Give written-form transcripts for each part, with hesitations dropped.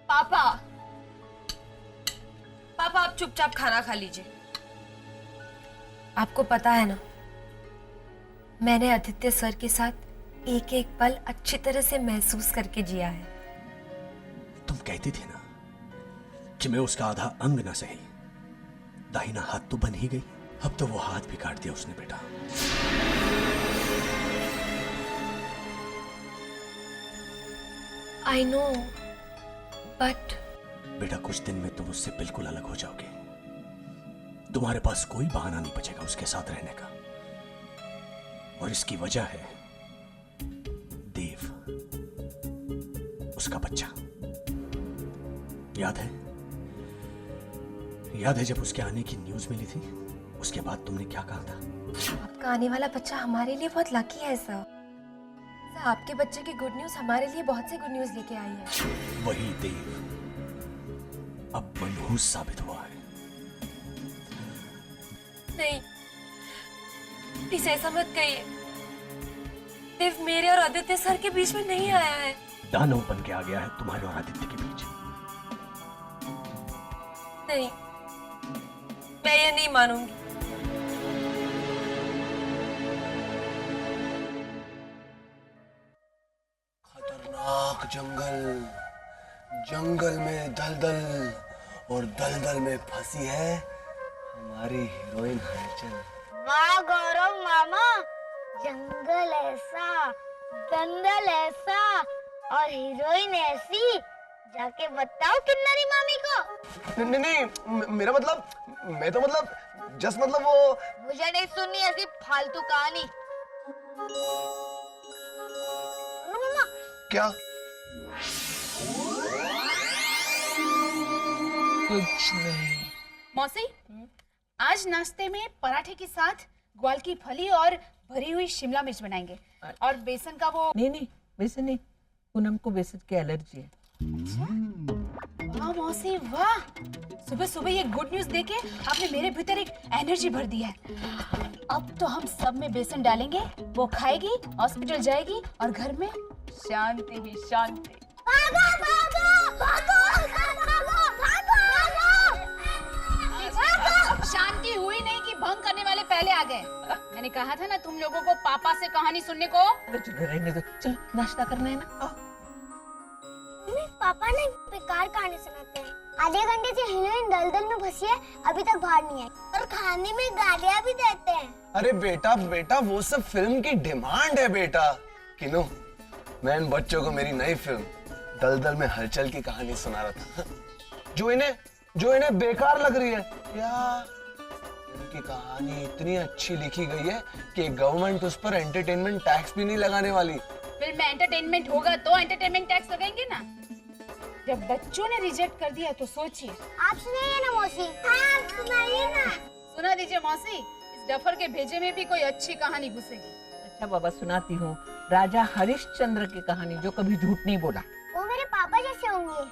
पापा, पापा आप चुपचाप खाना खा लीजिए। आपको पता है ना, मैंने आदित्य सर के साथ एक एक पल अच्छी तरह से महसूस करके जिया है। तुम कहती थी ना कि मैं उसका आधा अंग ना सही, दाहिना हाथ तो बन ही गई, अब तो वो हाथ भी काट दिया उसने बेटा। आई नो, बट बेटा कुछ दिन में तुम उससे बिल्कुल अलग हो जाओगे। तुम्हारे पास कोई बहाना नहीं बचेगा उसके साथ रहने का, और इसकी वजह है देव, उसका बच्चा। याद है जब उसके आने की न्यूज मिली थी, उसके बाद तुमने क्या कहा था? आपका आने वाला बच्चा हमारे लिए बहुत लकी है सर। आपके बच्चे की गुड न्यूज हमारे लिए बहुत से गुड न्यूज लेके आई है। वही देव अब मनहूस साबित हुआ है। नहीं, प्लीज ऐसा मत कहिए। देव मेरे और आदित्य सर के बीच में नहीं आया है। दानव बन के आ गया है तुम्हारे और आदित्य के बीच। नहीं, मैं ये नहीं मानूंगी। खतरनाक जंगल, जंगल में दलदल और दलदल में फंसी है हमारी हीरोइन हलचल। वाह गौरव मामा, जंगल ऐसा, दलदल ऐसा और हीरोइन ऐसी, जाके बताओ किन्नरी मामी को। नहीं नहीं, मेरा मतलब, मैं तो मतलब जस्ट मतलब वो, मुझे नहीं सुननी ऐसी फालतू कहानी। मामा क्या? कुछ नहीं। मौसी, आज नाश्ते में पराठे के साथ ग्वाल की फली और भरी हुई शिमला मिर्च बनाएंगे, और बेसन का वो। नहीं, बेसन नहीं, पूनम को बेसन की एलर्जी है। वाह मौसी वाह, सुबह सुबह ये गुड न्यूज देके आपने मेरे भीतर एक एनर्जी भर दी है। अब तो हम सब में बेसन डालेंगे, वो खाएगी, हॉस्पिटल जाएगी और घर में शांति ही शांति। भागो भागो भागो भागो भागो। शांति हुई नहीं कि भंग करने वाले पहले आ गए। मैंने कहा था ना तुम लोगों को पापा से कहानी सुनने को। रहने दो, चलो नाश्ता करना है ना। पापा ने बेकार कहानी सुनाते हैं। आधे घंटे से हीरोइन दलदल में फंसी है, अभी तक बाहर नहीं आई, और खाने में गालियां भी देते हैं। अरे बेटा वो सब फिल्म की डिमांड है बेटा। किनू, मैं इन बच्चों को मेरी नई फिल्म दलदल में हलचल की कहानी सुना रहा था, जो इन्हें बेकार लग रही है। क्या इनकी कहानी इतनी अच्छी लिखी गई है कि गवर्नमेंट उस पर एंटरटेनमेंट टैक्स भी नहीं लगाने वाली। फिल्म में एंटरटेनमेंट होगा तो एंटरटेनमेंट टैक्स लगाएंगे ना। जब बच्चों ने रिजेक्ट कर दिया तो सोचिए। आप सुनाइए ना मौसी। आप सुनाइए ना। सुना दीजिए मौसी, इस डफर के भेजे में भी कोई अच्छी कहानी घुसेगी। अच्छा बाबा, सुनाती हूँ राजा हरिश्चंद्र की कहानी, जो कभी झूठ नहीं बोला। वो मेरे पापा जैसे होंगे।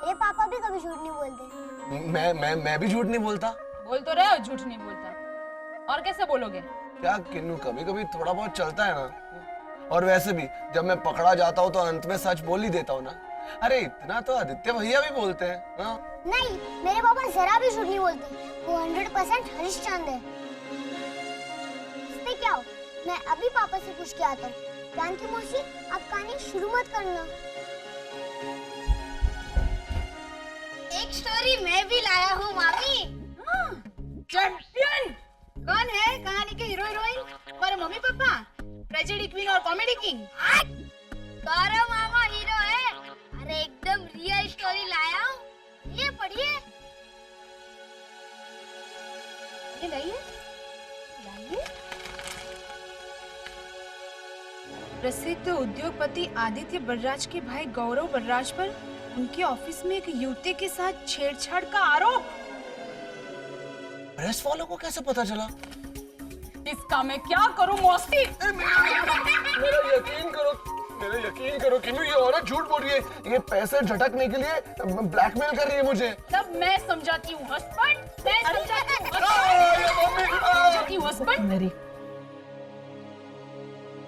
मेरे पापा भी कभी झूठ नहीं बोलते। मैं भी झूठ नहीं बोलता। बोल तो रहे हो झूठ नहीं बोलता, और कैसे बोलोगे? क्या किन्नू, कभी कभी थोड़ा बहुत चलता है ना। और वैसे भी जब मैं पकड़ा जाता हूँ तो अंत में सच बोल ही देता हूँ ना। अरे इतना तो आदित्य भैया भी बोलते हैं। हाँ? नहीं, मेरे पापा जरा भी झूठ नहीं बोलते। वो 100% हरिश्चंद्र है। इसमें क्या हो, मैं अभी पापा से पूछ के आता हूँ। जानकी मौसी, आप कहानी शुरू मत करना। एक स्टोरी मैं भी लाया हूँ मामी। चैंपियन कौन है कहानी के हीरो हीरोइन? हमारे मम्मी पापा, ट्रेजेडी क्वीन और कॉमेडी किंग? गौरव मामा हीरो है। अरे एकदम रियल स्टोरी लाया हूँ, ये पढ़िए। ये लाइए। प्रसिद्ध उद्योगपति आदित्य बलराज के भाई गौरव बलराज पर उनके ऑफिस में एक युवती के साथ छेड़छाड़ का आरोप। प्रेस वालों को कैसे पता चला? इसका मैं क्या करूं मौसी? मेरा यकीन करो किन्नू, ये औरत झूठ बोल रही है। ये पैसे झटकने के लिए ब्लैकमेल कर रही है मुझे। तब मैं समझाती हूँ हस्बैंड, मैं समझाती हूँ हस्बैंड। मेरी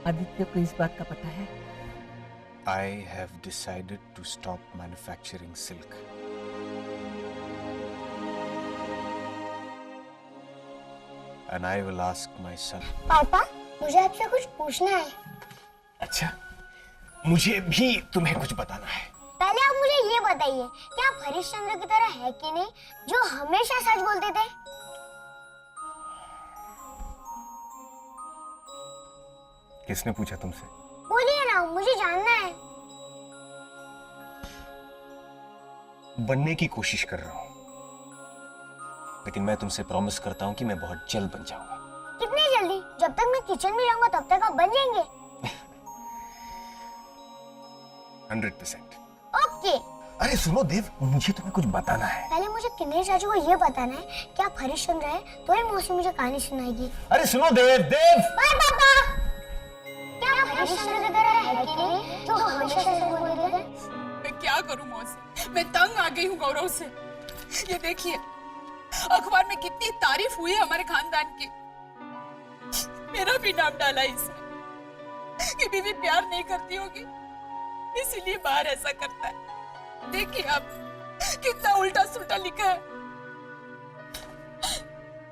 आदित्य को इस बात का पता है I have decided to stop manufacturing silk. And I will ask my son. पापा मुझे आपसे कुछ पूछना है। अच्छा, मुझे भी तुम्हें कुछ बताना है। पहले आप मुझे ये बताइए कि आप हरिश्चंद्र की तरह है कि नहीं, जो हमेशा सच बोलते थे? किसने पूछा तुमसे? बोलिए ना, मुझे जानना है। बनने की कोशिश कर रहा हूं, लेकिन मैं तुमसे प्रॉमिस करता हूं कि मैं बहुत जल्द बन जाऊंगा। कितनी जल्दी? जब तक मैं किचन में रहूंगा तब तक आप बन जाएंगे। 100%। ओके। अरे सुनो देव, मुझे तुम्हें कुछ बताना है। पहले मुझे किन्नर चाचू को ये बताना है कि आप हरिश्चंद्र हैं, तो ही मौसी मुझे कहानी सुनाएगी। अरे सुनो देव, देव। बाय पापा। क्या आप हरिश्चंद्र की तरह है कि नहीं, जो हमेशा सच बोलते थे? मैं क्या करूं मौसी, मैं तंग आ गई हूँ गौरव से। ये देखिए, अखबार में कितनी तारीफ हुई है हमारे खानदान की। मेरा भी नाम डाला इसमें कि बीवी प्यार नहीं करती होगी, इसीलिए बाहर ऐसा करता है। देखिए आप, कितना उल्टा सुल्टा लिखा है।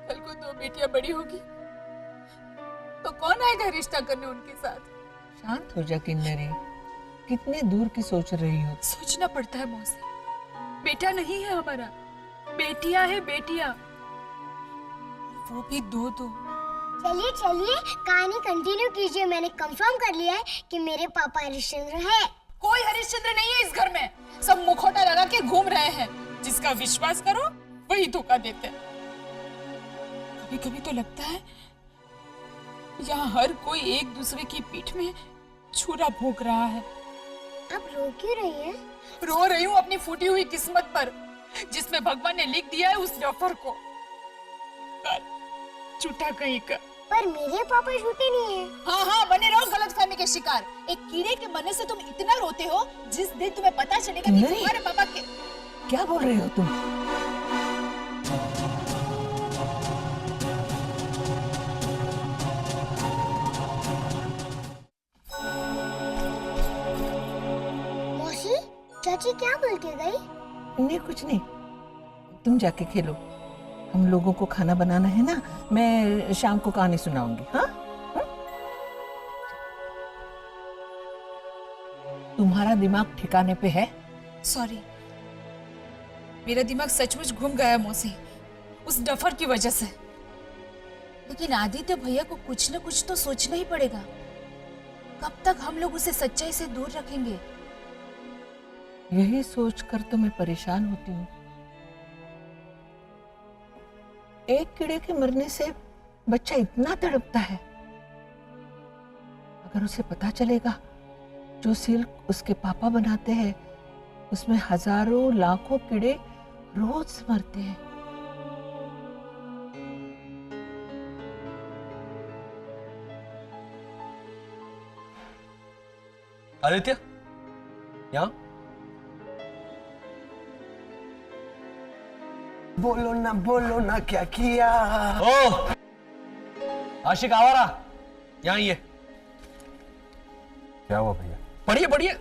कल को 2 बेटियां बड़ी होगी तो कौन आएगा रिश्ता करने उनके साथ? शांत हो जा किन्नरी, कितने दूर की सोच रही हो। सोचना पड़ता है मौसी, बेटा नहीं है हमारा, बेटियां है बेटियां, वो भी 2-2। चलिए चलिए, कहानी कंटिन्यू कीजिए। मैंने कंफर्म कर लिया है कि मेरे पापा हरिश्चंद्र हैं। कोई हरिश्चंद्र नहीं है इस घर में, सब मुखौटा लगा के घूम रहे हैं। जिसका विश्वास करो वही धोखा देते हैं। कभी कभी तो लगता है यहाँ हर कोई एक दूसरे की पीठ में छुरा भोंक रहा है। आप रो क्यों रही हैं? रो रही हूँ अपनी फूटी हुई किस्मत पर, जिसमें भगवान ने लिख दिया है उस डॉक्टर को। झूठा कहीं का। पर मेरे पापा झूठे नहीं हैं। हाँ हाँ, बने रहो गलतफहमी के शिकार। एक कीड़े के मरने से तुम इतना रोते हो, जिस दिन तुम्हें पता चलेगा कि नहीं। तुम्हारे पापा के। क्या बोल रहे हो तुम? मौसी, चाची क्या बोल के गई? नहीं कुछ नहीं, तुम जाके खेलो। हम लोगों को खाना बनाना है ना, मैं शाम को कहानी सुनाऊंगी। हाँ, तुम्हारा दिमाग ठिकाने पे है? सॉरी, मेरा दिमाग सचमुच घूम गया मौसी, उस डफर की वजह से। लेकिन आदित्य भैया को कुछ न कुछ तो सोचना ही पड़ेगा। कब तक हम लोग उसे सच्चाई से दूर रखेंगे? यही सोचकर तो मैं परेशान होती हूँ। एक कीड़े के मरने से बच्चा इतना तड़पता है। अगर उसे पता चलेगा जो सिल्क उसके पापा बनाते हैं उसमें हजारों लाखों कीड़े रोज मरते हैं। आदित्य, यहाँ बोलो ना क्या किया। ओ आशिक आवारा, यहाँ ये क्या हुआ भैया? पढ़िए पढ़िए।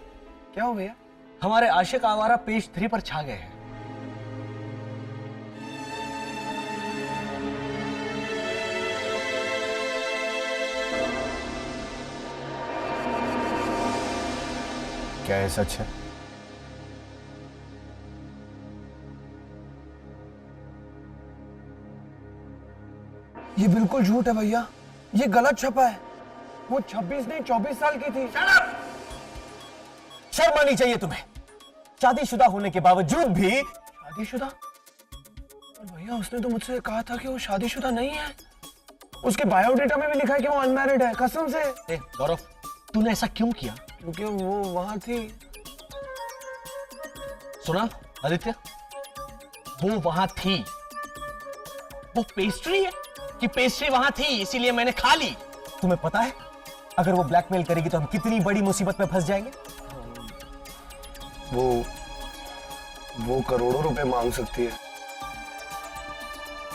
क्या हो भैया? हमारे आशिक आवारा पेज 3 पर छा गए हैं। क्या है सच है? ये बिल्कुल झूठ है भैया, ये गलत छपा है। वो 26 नहीं 24 साल की थी। शर्म आनी चाहिए तुम्हें। शादीशुदा होने के बावजूद भी। शादीशुदा? और भैया उसने तो मुझसे कहा था कि वो शादीशुदा नहीं है। उसके बायोडेटा में भी लिखा है कि वो अनमैरिड है, कसम से। गौरव, तूने ऐसा क्यों किया? क्योंकि वो वहां थी। सुना आदित्य, वो वहां थी। वो पेस्ट्री है कि पेस्ट्री वहां थी इसीलिए मैंने खा ली। तुम्हें पता है अगर वो ब्लैकमेल करेगी तो हम कितनी बड़ी मुसीबत में फंस जाएंगे? वो करोड़ों रुपए मांग सकती है,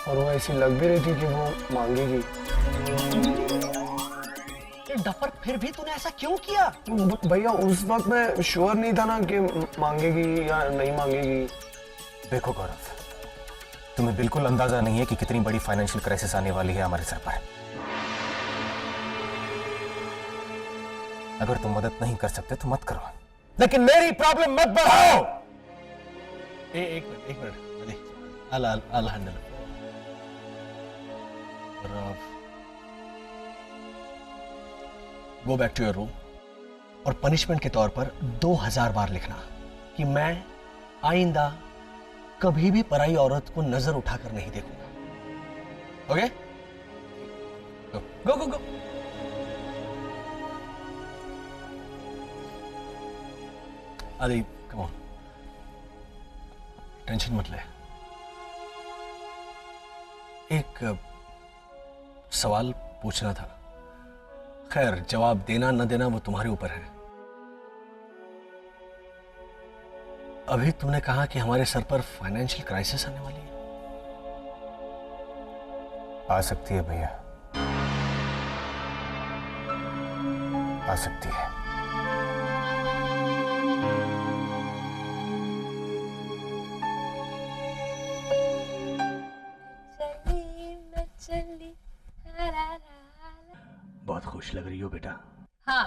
और वो ऐसी लग भी रही थी कि वो मांगेगी। डफर, फिर भी तूने ऐसा क्यों किया? भैया उस वक्त मैं श्योर नहीं था ना कि मांगेगी या नहीं मांगेगी। देखो गौरव, तुम्हें बिल्कुल अंदाजा नहीं है कि कितनी बड़ी फाइनेंशियल क्राइसिस आने वाली है हमारे सर पर। अगर तुम मदद नहीं कर सकते तो मत करो, लेकिन मेरी प्रॉब्लम मत बढ़ाओ। एक minute, I'll handle it. Go back to your room और पनिशमेंट के तौर पर 2000 बार लिखना कि मैं आइंदा कभी भी पराई औरत को नजर उठाकर नहीं देखूंगा। ओके? गो गो गो। आदि, कम ऑन, टेंशन मत ले। एक सवाल पूछना था, खैर जवाब देना न देना वो तुम्हारे ऊपर है। अभी तुमने कहा कि हमारे सर पर फाइनेंशियल क्राइसिस आने वाली है। आ सकती है भैया, आ सकती है। बहुत खुश लग रही हो बेटा। हाँ,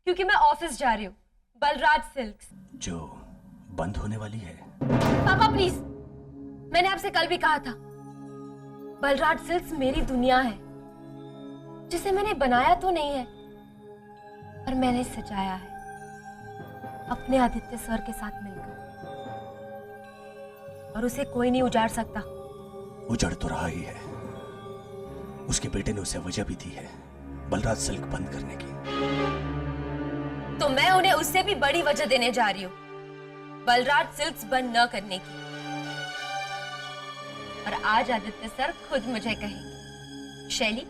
क्योंकि मैं ऑफिस जा रही हूँ, बलराज सिल्क्स। जो बंद होने वाली है। पापा प्लीज, मैंने आपसे कल भी कहा था, बलराज सिल्क्स मेरी दुनिया है, जिसे मैंने बनाया तो नहीं है, पर मैंने सजाया है अपने आदित्य सर के साथ मिलकर, और उसे कोई नहीं उजाड़ सकता। उजड़ तो रहा ही है। उसके बेटे ने उसे वजह भी दी है बलराज सिल्क बंद करने की। तो मैं उन्हें उससे भी बड़ी वजह देने जा रही हूँ, बलराज सिल्क्स बंद न करने की। और आज आदित्य सर खुद मुझे कहेंगे, शैली,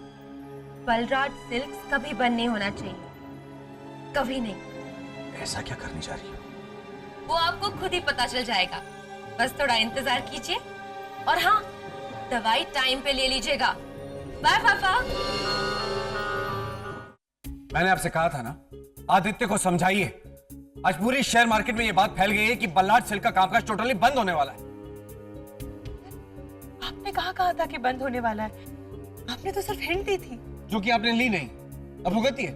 बलराज सिल्क्स कभी बंद नहीं होना चाहिए, कभी नहीं। ऐसा क्या करने जा रही हो? वो आपको खुद ही पता चल जाएगा, बस थोड़ा इंतजार कीजिए। और हाँ, दवाई टाइम पे ले लीजिएगा। बाय पापा। मैंने आपसे कहा था ना, आदित्य को समझाइए। आज पूरी शेयर मार्केट में ये बात फैल गई है कि बलराज सिल्क का कामकाज टोटली बंद होने वाला है। आपने कहा था कि बंद होने वाला है? आपने तो सिर्फ हिंट दी थी। जो कि आपने ली नहीं, अब भुगती है।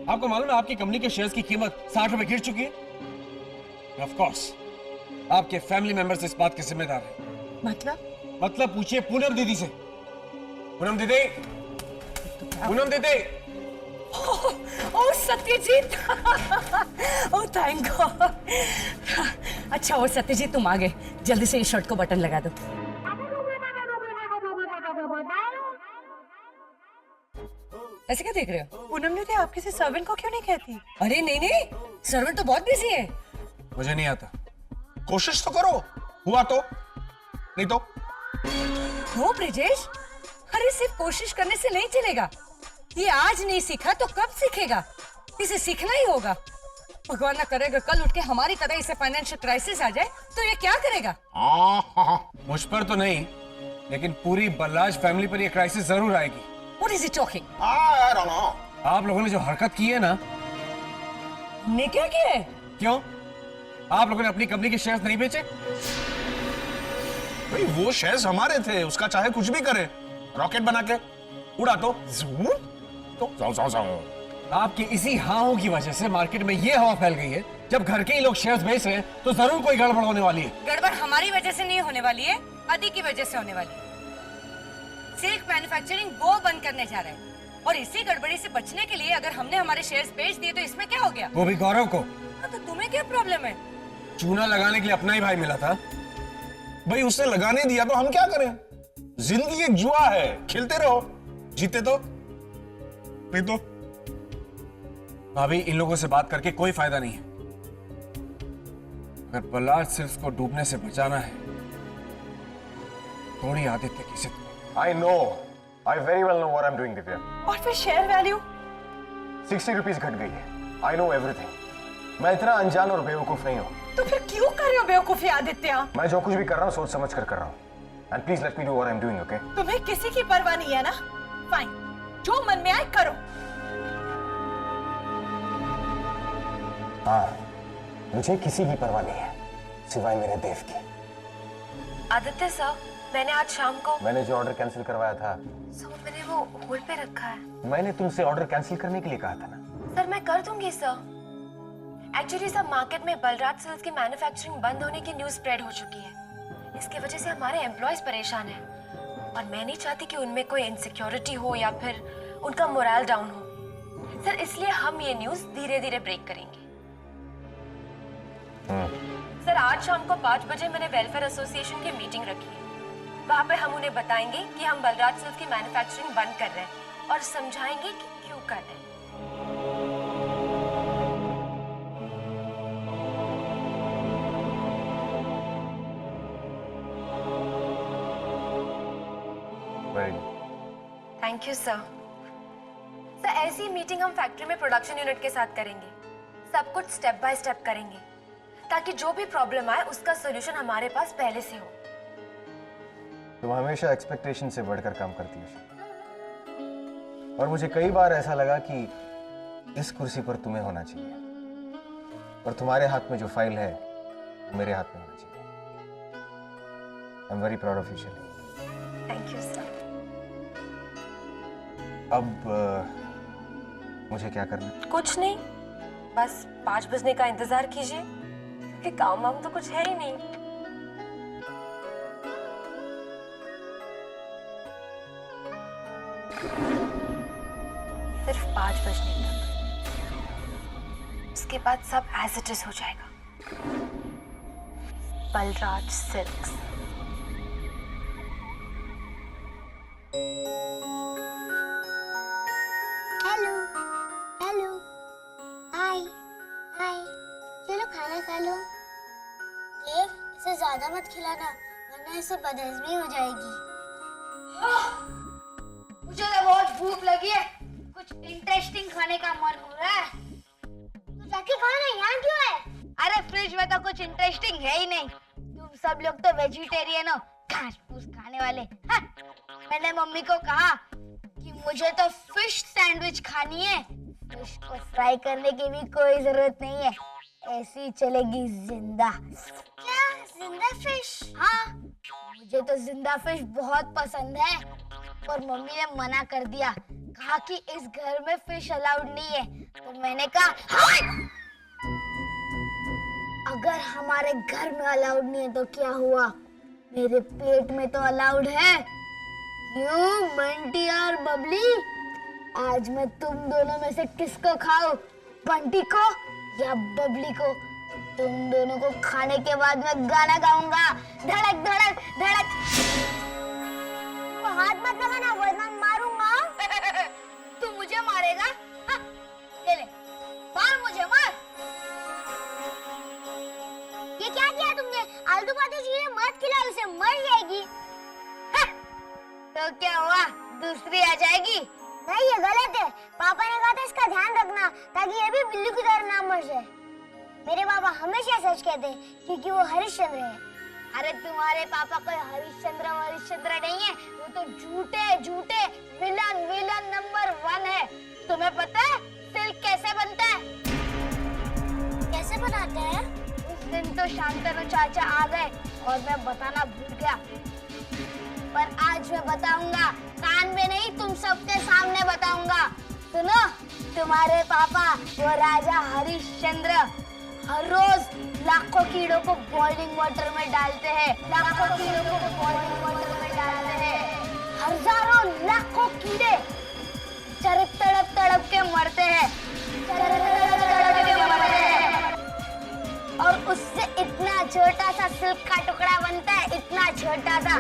आपको मालूम है आपकी कंपनी के शेयर्स की कीमत 60 रुपए गिर चुकी है। ऑफ कोर्स आपके फैमिली मेंबर्स इस बात के जिम्मेदार हैं। मतलब पूछिए पूनम दीदी से। पूनम दीदी, पूनम दीदी। ओह सत्यजीत, ओह थैंक गॉड। अच्छा वो सत्यजीत, तुम आ गए, जल्दी से इस शर्ट को बटन लगा दो। ऐसे क्या देख रहे हो? पूनम ने आप किसी सर्वेंट को क्यों नहीं कहती? अरे नहीं नहीं, सर्वेंट तो बहुत बिजी है। मुझे नहीं आता। कोशिश तो करो, हुआ तो, नहीं तो। हो ब्रिजेश, अरे सिर्फ कोशिश करने से नहीं चलेगा। ये आज नहीं सीखा तो कब सीखेगा? इसे सीखना ही होगा। भगवान ना करेगा कल उठ के हमारी तरह इसे फाइनेंशियल क्राइसिस आ जाए तो ये क्या करेगा? मुझ पर तो नहीं, लेकिन पूरी बलराज फैमिली पर ये क्राइसिस जरूर आएगी। What is he talking? आप लोगों ने जो हरकत की है ना। हमने क्या किया है? क्यों? आप लोगों ने अपनी कंपनी के शेयर्स नहीं बेचे? भाई वो शेयर्स हमारे थे, उसका चाहे कुछ भी करे, रॉकेट बना के उड़ा तो आपकी इसी हाओं की वजह से मार्केट में ये हवा फैल गई है। जब घर के ही लोग शेयर्स बेच रहे हैं तो जरूर कोई गड़बड़ होने वाली है। गड़बड़ हमारी वजह से नहीं होने वाली है, आदि की वजह से होने वाली है। सिल्क मैन्युफैक्चरिंग वो बंद करने जा रहा है, और इसी गड़बड़ी से बचने के लिए अगर हमने हमारे शेयर्स बेच दिए तो इसमें क्या हो गया? वो भी गौरव को। तो तुम्हें क्या प्रॉब्लम है? चूना लगाने के लिए अपना ही भाई मिला था। भाई उसने लगाने दिया तो हम क्या करें? जिंदगी एक जुआ है, खेलते रहो, जीते तो नहीं तो। अभी इन लोगों से बात करके कोई फायदा नहीं है। अगर बलराज सिल्क्स को डूबने से बचाना है, थोड़ी आदित्य की जिद। I know, I very well know what I'm doing, Divya. और फिर शेयर वैल्यू 60 रुपीज घट गई है। I know everything। मैं इतना अनजान और बेवकूफ नहीं हूँ। तो फिर क्यों कर रहे हो बेवकूफी आदित्य? मैं जो कुछ भी कर रहा हूँ सोच समझ कर रहा हूँ। And please let me do what I'm doing, okay? तुम्हें किसी की परवाह नहीं है ना? फाइन, जो मन में आए करो। हाँ, मुझे किसी की परवाह नहीं है सिवाय मेरे देव की। आदित्य सर, मैंने आज शाम को मैंने जो ऑर्डर कैंसिल करवाया था, सर मैंने वो होल्ड पे रखा है। मैंने तुमसे ऑर्डर कैंसिल करने के लिए कहा था ना। सर मैं कर दूंगी सर। एक्चुअली सर मार्केट में बलराज सिल्क्स की मैन्युफैक्चरिंग बंद होने की न्यूज़ स्प्रेड हो चुकी है। इसकी वजह से हमारे एम्प्लॉयज परेशान हैं और मैं नहीं चाहती कि उनमें कोई इनसिक्योरिटी हो या फिर उनका मोरल डाउन हो। सर इसलिए हम ये न्यूज़ धीरे धीरे ब्रेक करेंगे। सर आज शाम को 5 बजे मैंने वेलफेयर एसोसिएशन की मीटिंग रखी है। वहाँ पे हम उन्हें बताएंगे कि हम बलराज सिल्क्स की मैन्युफैक्चरिंग बंद कर रहे हैं और समझाएंगे कि क्यों कर रहे हैं। Thank you sir. सर ऐसी मीटिंग हम फैक्ट्री में प्रोडक्शन यूनिट के साथ करेंगे। सब कुछ स्टेप बाय स्टेप करेंगे ताकि जो भी प्रॉब्लम आए उसका सॉल्यूशन हमारे पास पहले से हो। तुम हमेशा एक्सपेक्टेशन से बढ़कर काम करती हो और मुझे कई बार ऐसा लगा कि इस कुर्सी पर तुम्हें होना चाहिए और तुम्हारे हाथ में जो फाइल है मेरे हाथ में होना चाहिए। I am very proud of you Shaily. Thank you sir. अब मुझे क्या करना? कुछ नहीं, बस 5 बजने का इंतजार कीजिए क्योंकि काम वाम तो कुछ है ही नहीं। सिर्फ 5 बजने तक, उसके बाद सब एज इट इज हो जाएगा। Balraj silks. Hello hello hi hi, चलो खाना खा लो। देव, इसे ज्यादा मत खिलाना वरना इसे बदहजमी हो जाएगी। मुझे तो बहुत भूख लगी है, कुछ इंटरेस्टिंग खाने का मन हो रहा है। तो जाके खाना, यहाँ क्यों है? अरे फ्रिज में तो कुछ इंटरेस्टिंग है ही नहीं। तुम सब लोग तो वेजिटेरियन हो, घास फूस खाने वाले। हाँ। मैंने मम्मी को कहा कि मुझे तो फिश सैंडविच खानी है। फिश को फ्राई करने की भी कोई जरूरत नहीं है, ऐसी चलेगी जिंदा। क्या जिंदा फिश? हाँ, मुझे तो जिंदा फिश बहुत पसंद है और मम्मी ने मना कर दिया, कहा कि इस घर में फिश अलाउड नहीं है। तो मैंने कहा हाँ! अगर हमारे घर में अलाउड नहीं है तो क्या हुआ, मेरे पेट में तो अलाउड है। क्यों बंटी और बबली, आज मैं तुम दोनों में से किसको खाऊं, बंटी को या बबली को? तुम दोनों को खाने के बाद मैं गाना गाऊंगा, धड़क धड़क धड़क। तो हाथ मत लगाना वरना मारूंगा। तू मुझे मारेगा? हाँ, ले ले, मार मुझे, मार। ये क्या किया तुमने? आलतू फालतू चीजें मत खिलाओ, उसे मर जाएगी। हाँ, तो क्या हुआ, दूसरी आ जाएगी? नहीं, ये गलत है। पापा ने कहा था इसका ध्यान रखना ताकि ये भी बिल्लू की तरह ना मर जाए। मेरे पापा हमेशा सच कहते हैं क्योंकि वो हरिश्चंद्र है। अरे तुम्हारे पापा कोई हरिश्चंद्र नहीं है, वो तो झूठे विलन नंबर 1 है। तुम्हें पता है सिल्क कैसे बनता है? कैसे बनाते हैं? उस दिन तो शांतनु चाचा आ गए और मैं बताना भूल गया, पर आज मैं बताऊंगा। कान में नहीं, तुम सबके सामने बताऊंगा। सुनो, तुम्हारे पापा वो राजा हरिश्चंद्र हर रोज लाखों कीड़ों को बॉइलिंग वाटर में डालते हैं, लाखों कीड़ों को बॉइलिंग वाटर में डालते हैं। हजारों लाखों कीड़े तड़प तड़प के मरते हैं, और उससे इतना छोटा सा सिल्क का टुकड़ा बनता है, इतना छोटा सा।